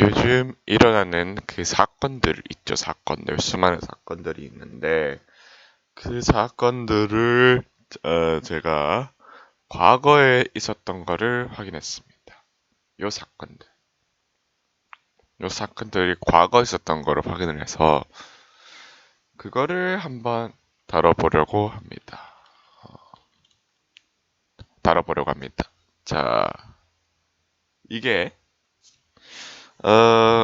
요즘 일어나는 그 사건들 있죠. 사건들. 수많은 사건들이 있는데, 그 사건들을, 제가 과거에 있었던 거를 확인했습니다. 요 사건들. 요 사건들이 과거에 있었던 거를 확인을 해서, 그거를 한번 다뤄보려고 합니다. 다뤄보려고 합니다. 자, 이게, 어,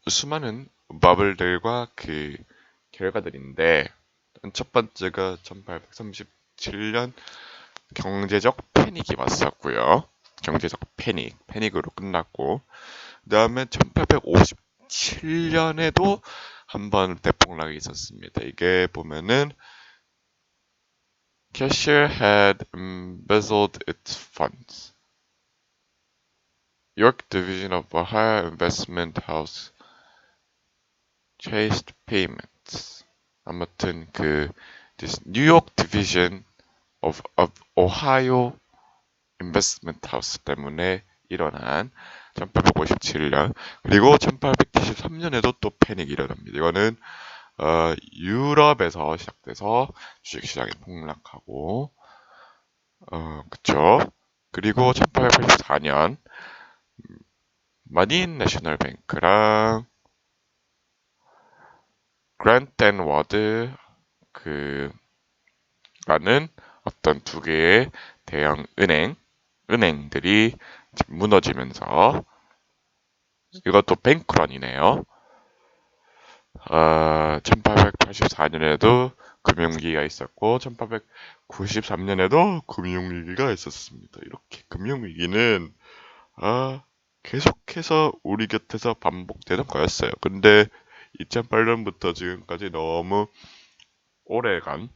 수많은 버블들과 그 결과들인데, 첫 번째가 1837년 경제적 패닉이 왔었고요. 경제적 패닉으로 끝났고, 그 다음에 1857년에도 한번 대폭락이 있었습니다. 이게 보면은 Cashier had embezzled its funds. York Division of Ohio Investment House chased payments. 아무튼 this New York Division of Ohio Investment House 때문에 일어난 1857년 그리고 1873년에도 또 패닉이 일어납니다. 이거는 유럽에서 시작돼서 주식시장이 폭락하고 그쵸. 그리고 1884년 마닌 내셔널 뱅크랑 그랜트 앤 워드 라는 어떤 두 개의 대형 은행들이 무너지면서 이것도 뱅크런이네요. 1884년에도 금융위기가 있었고 1893년에도 금융위기가 있었습니다. 이렇게 금융위기는 계속해서 우리 곁에서 반복되는 거였어요. 근데 2008년부터 지금까지 너무 오래간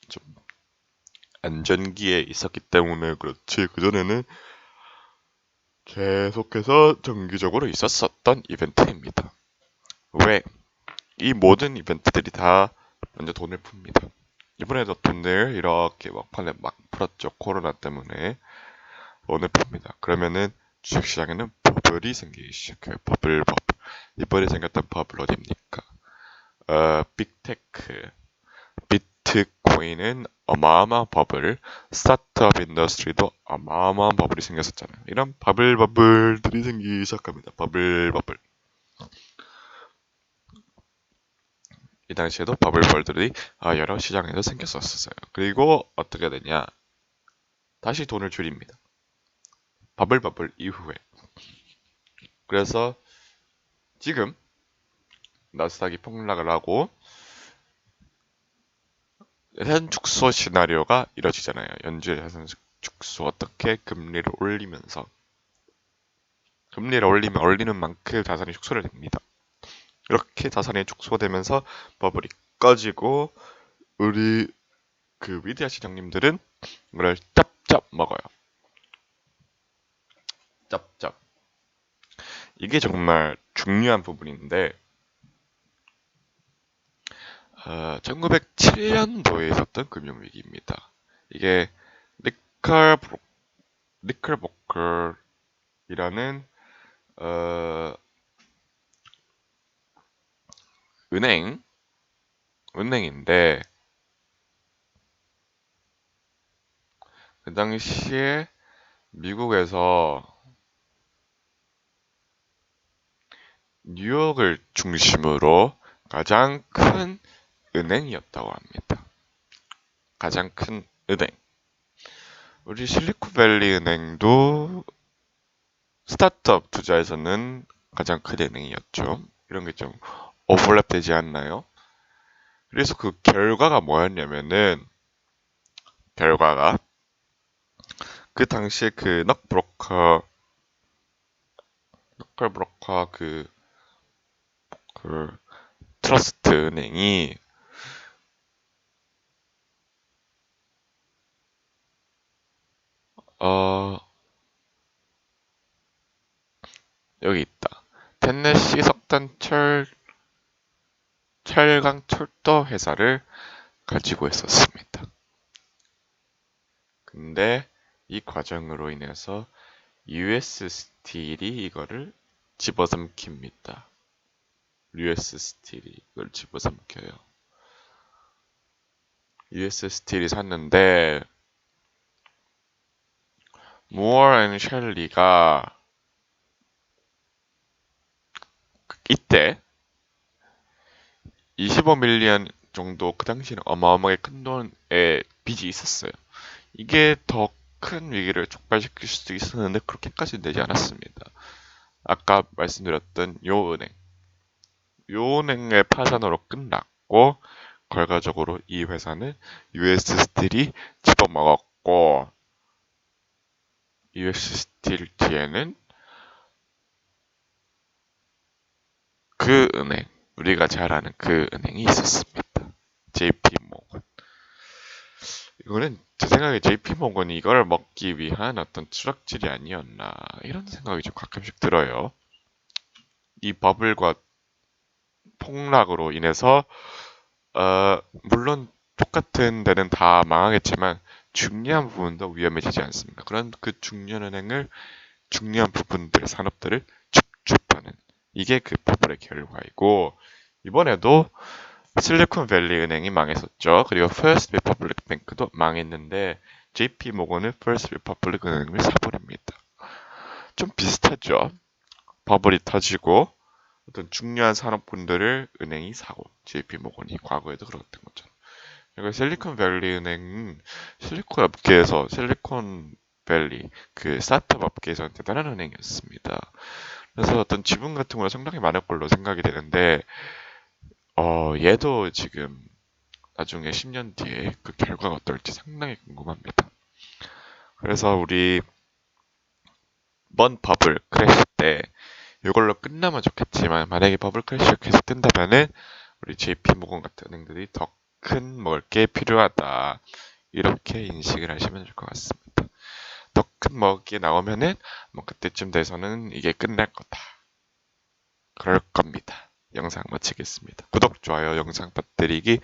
좀 안전기에 있었기 때문에 그렇지 그전에는 계속해서 정기적으로 있었었던 이벤트입니다. 왜? 이 모든 이벤트들이 다 먼저 돈을 풉니다. 이번에도 돈을 이렇게 막판에 막 풀었죠. 코로나 때문에 돈을 풉니다. 그러면은 주식시장에는 버블이 생기기 시작해요. 버블. 이번에 생겼던 버블 어딥니까? 빅테크, 비트코인은 어마어마한 버블, 스타트업 인더스트리도 어마어마한 버블이 생겼었잖아요. 이런 버블들이 생기기 시작합니다. 버블. 이 당시에도 버블들이 여러 시장에서 생겼었어요. 그리고 어떻게 되냐? 다시 돈을 줄입니다. 버블 이후에. 그래서 지금 나스닥이 폭락을 하고 자산 축소 시나리오가 이뤄지잖아요. 연준의 자산 축소 어떻게 금리를 올리면서 금리를 올리는 만큼 자산이 축소를 됩니다. 이렇게 자산이 축소되면서 버블이 꺼지고 우리 그 위대한 시장님들은 이걸 짭짭 먹어요. 짭짭. 이게 정말 중요한 부분인데 1907년도에 있었던 금융위기입니다. 이게 니클보컬이라는 은행인데 그 당시에 미국에서 뉴욕을 중심으로 가장 큰 은행이었다고 합니다. 가장 큰 은행. 우리 실리콘밸리 은행도 스타트업 투자에서는 가장 큰 은행이었죠. 이런 게 좀 오버랩 되지 않나요? 그래서 그 결과가 뭐였냐면은 결과가 그 당시에 그 넉브로커 그 트러스트 은행이 어 여기 있다. 텐네시 석탄 철강 철도 회사를 가지고 있었습니다. 근데 이 과정으로 인해서 US 스틸이 이거를 집어삼킵니다. US 스틸이 이걸 집어삼켜요. US 스틸이 샀는데 무어 앤 셸리가 이때 25밀리언 정도 그 당시에는 어마어마하게 큰 돈의 빚이 있었어요. 이게 더 큰 위기를 촉발시킬 수도 있었는데 그렇게까지 되지 않았습니다. 아까 말씀드렸던 요 은행의 파산으로 끝났고 결과적으로 이 회사는 US 스틸이 집어먹었고 US 스틸 뒤에는 그 은행, 우리가 잘 아는 그 은행이 있었습니다. JP 모건. 이거는 제 생각에 JP 모건이 이걸 먹기 위한 어떤 추락질이 아니었나 이런 생각이 좀 가끔씩 들어요. 이 버블과 폭락으로 인해서 물론 똑같은 데는 다 망하겠지만 중요한 부분도 위험해지지 않습니다. 그런 그 중요한 부분들, 산업들을 축출하는 이게 그 버블의 결과이고 이번에도 실리콘밸리 은행이 망했었죠. 그리고 퍼스트 리퍼블릭 뱅크도 망했는데 JP 모건은 퍼스트 리퍼블릭 은행을 사버립니다. 좀 비슷하죠. 버블이 터지고 어떤 중요한 산업군들을 은행이 사고 JP 모건이 과거에도 그랬던 것처럼. 그리고 실리콘밸리 은행은 실리콘밸리 그 스타트업 업계에서 대단한 은행이었습니다. 그래서 어떤 지분 같은 거는 상당히 많을 걸로 생각이 되는데 얘도 지금 나중에 10년 뒤에 그 결과가 어떨지 상당히 궁금합니다. 그래서 우리 먼 버블 크래시 때 이걸로 끝나면 좋겠지만 만약에 버블 크래시가 계속 된다면은 우리 JP모건 같은 은행들이 더 큰 먹을 게 필요하다. 이렇게 인식을 하시면 될 것 같습니다. 더 큰 먹을 게 나오면은 뭐 그때쯤 돼서는 이게 끝날 거다. 그럴 겁니다. 영상 마치겠습니다. 구독, 좋아요, 영상 빠뜨리기